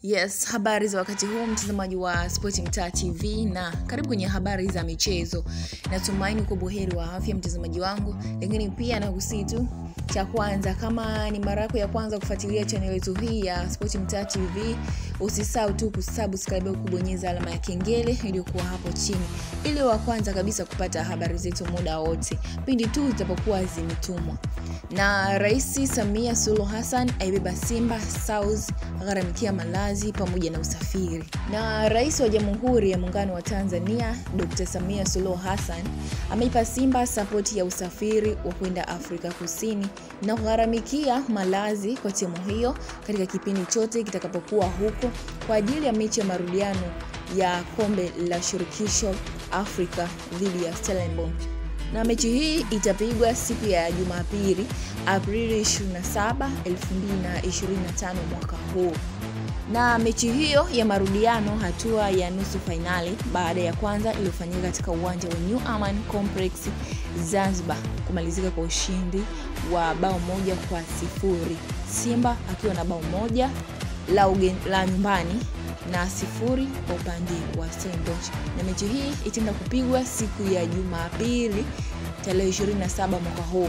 Yes, habari za wakati huu mtazamaji wa Sporting Mtaa TV na karibu kwenye habari za michezo. Natumaini uko buheri wa afya mtazamaji wangu, lakini pia nakusihi tu cha kwanza, kama ni mara yako ya kwanza kufuatilia channel yetu hii ya Sporting Mtaa TV, usisahau tu kusubscribe au kubonyeza alama ya kengele iliyokuwa hapo chini ili wa kwanza kabisa kupata habari zetu muda wote pindi tu zitapokuwa zimetumwa. Na Rais Samia Suluhu Hassan aibeba Simba South gharamikia malazi pamoja na usafiri. Na Rais wa Jamhuri ya Muungano wa Tanzania Dr. Samia Suluhu Hassan ameipa Simba support ya usafiri wa kwenda Afrika Kusini na gharamikia malazi kwa timu hiyo katika kipindi chote kitakapokuwa huko kwa ajili ya mechi ya marudiano ya kombe la shirikisho Afrika dhidi ya Stellenbosch. Na mechi hii itapigwa siku ya Jumapili, Aprili 27, 2025 mwaka huu. Na mechi hiyo ya marudiano hatua ya nusu finali baada ya kwanza iliyofanyika katika uwanja wa New Aman Complex Zanzibar kumalizika kwa ushindi wa bao 1-0. Simba akiwa na bao 1 la nyumbani na 0 kwa upande wa Stellenbosch. Na mechi hii itaenda kupigwa siku ya Jumapili tarehe 27 mwaka huu.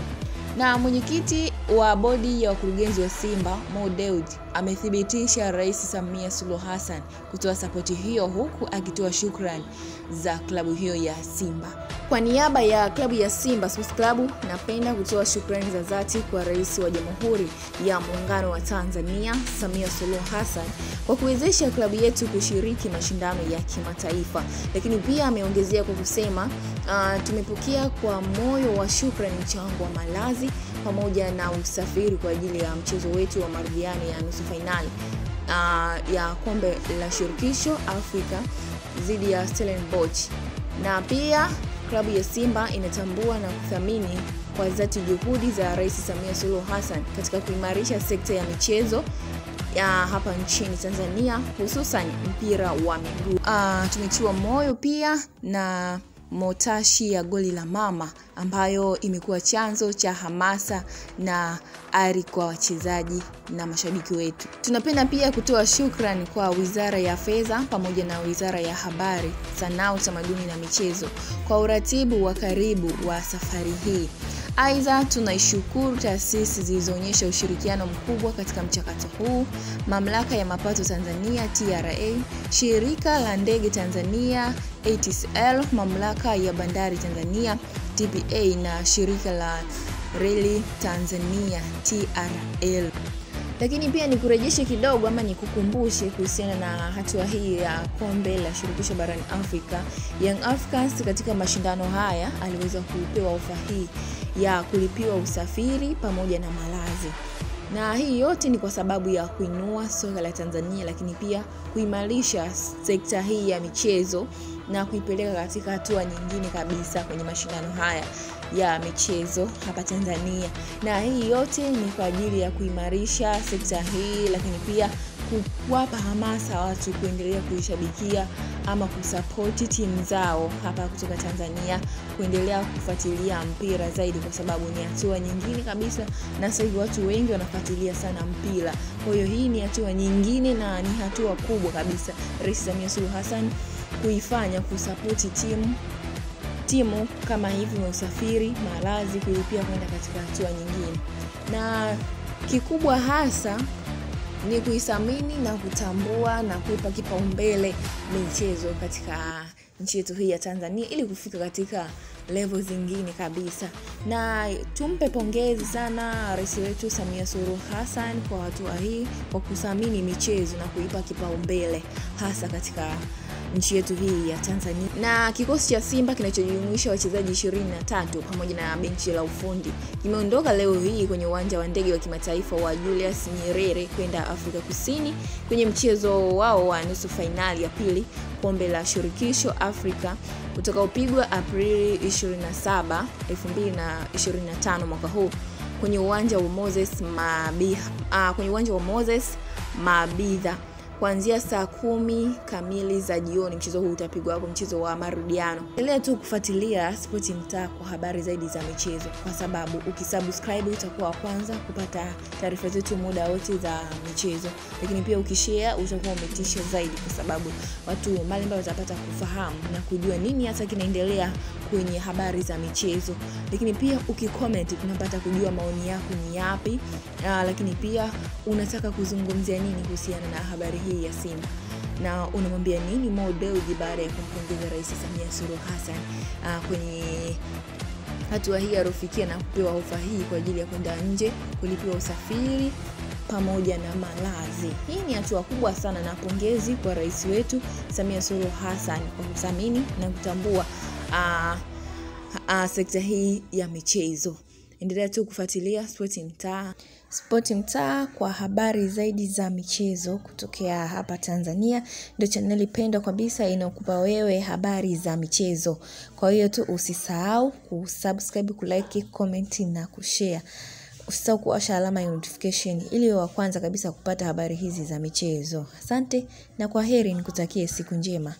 Na mwenyekiti wa bodi ya wakurugenzi wa Simba Mo Dewji amethibitisha Rais Samia Suluhu Hassan kutoa sapoti hiyo, huku akitoa shukrani za klabu hiyo ya Simba. Kwa niaba ya klabu ya Simba Sports Club, napenda kutoa shukrani za dhati kwa Rais wa Jamhuri ya Muungano wa Tanzania Samia Suluhu Hassan kwa kuwezesha klabu yetu kushiriki mashindano ya kimataifa. Lakini pia ameongezea kwa kusema tumepokea kwa moyo wa shukrani mchango wa malazi pamoja na usafiri kwa ajili ya mchezo wetu wa marudiano ya nusu finali ya kombe la shirikisho Afrika dhidi ya Stellenbosch. Na pia klabu ya Simba inatambua na kuthamini kwa dhati juhudi za Rais Samia Suluhu Hassan katika kuimarisha sekta ya michezo ya hapa nchini Tanzania, hususan mpira wa miguu. Tumetiwa moyo pia na motashi ya goli la mama ambayo imekuwa chanzo cha hamasa na ari kwa wachezaji na mashabiki wetu. Tunapenda pia kutoa shukrani kwa Wizara ya Fedha pamoja na Wizara ya Habari, Sanaa, Utamaduni na Michezo kwa uratibu wa karibu wa safari hii. Aidha, tunaishukuru taasisi zilizoonyesha ushirikiano mkubwa katika mchakato huu: Mamlaka ya Mapato Tanzania TRA, Shirika la Ndege Tanzania ATCL, Mamlaka ya Bandari Tanzania TPA na Shirika la Reli Tanzania TRL. Lakini pia nikurejeshe kidogo ama nikukumbushe kuhusiana na hatua hii ya kombe la shirikisho barani Afrika. Young Africans katika mashindano haya aliweza kupewa ofa hii ya kulipiwa usafiri pamoja na malazi. Na hii yote ni kwa sababu ya kuinua soka la Tanzania, lakini pia kuimarisha sekta hii ya michezo na kuipeleka katika hatua nyingine kabisa kwenye mashindano haya ya michezo hapa Tanzania. Na hii yote ni kwa ajili ya kuimarisha sekta hii, lakini pia kuwapa hamasa watu kuendelea kuishabikia ama kusupport timu zao hapa kutoka Tanzania, kuendelea kufuatilia mpira zaidi, kwa sababu ni hatua nyingine kabisa, na sasa hivi watu wengi wanafuatilia sana mpira. Kwa hiyo hii ni hatua nyingine na ni hatua kubwa kabisa Rais Samia Suluhu Hassan kuifanya, kusupport timu kama hivi na usafiri, malazi, kulipia kwenda katika hatua nyingine. Na kikubwa hasa ni kuisamini na kutambua na kuipa kipaumbele michezo katika nchi yetu hii ya Tanzania ili kufika katika level zingine kabisa. Na tumpe pongezi sana Rais wetu Samia Suluhu Hassan kwa hatua hii, kwa kusamini michezo na kuipa kipaumbele hasa katika nchi yetu hii ya Tanzania. Na kikosi cha Simba kinachojumuisha wachezaji 23 pamoja na benchi la ufundi kimeondoka leo hii kwenye uwanja wa ndege wa kimataifa wa Julius Nyerere kwenda Afrika Kusini kwenye mchezo wao wa nusu finali ya pili kombe la shirikisho Afrika utakaopigwa Aprili 27, 2025 mwaka huu kwenye uwanja wa Moses Mabhida kuanzia saa 10 kamili za jioni. Mchezo huu utapigwa hapo, mchezo wa marudiano. Endelea tu kufuatilia Spoti Mtaa kwa habari zaidi za michezo, kwa sababu ukisubscribe utakuwa wa kwanza kupata taarifa zetu muda wote za michezo. Lakini pia ukishare utakuwa umetisha zaidi, kwa sababu watu mbalimbali watapata kufahamu na kujua nini hasa kinaendelea kwenye habari za michezo. Lakini pia ukicomment tunapata kujua maoni yako ni yapi, lakini pia unataka kuzungumzia nini kuhusiana na habari hii ya Simba, na unamwambia nini Mo Dewji baada ya kumpongeza Rais Samia Suluhu Hassan kwenye hatua hii aliyofikia na kupewa ofa hii kwa ajili ya kwenda nje, kulipiwa usafiri pamoja na malazi. Hii ni hatua kubwa sana, na pongezi kwa rais wetu Samia Suluhu Hassan kwa kuthamini na kutambua sekta hii ya michezo. Endelea tu kufuatilia Spoti Mtaa kwa habari zaidi za michezo kutokea hapa Tanzania. Ndio channel pendwa kabisa inayokupa wewe habari za michezo. Kwa hiyo tu usisahau kusubscribe, kulike, comment na kushare. Usisahau kuwasha alama ya notification ili wa kwanza kabisa kupata habari hizi za michezo. Asante na kwaheri, nikutakie siku njema.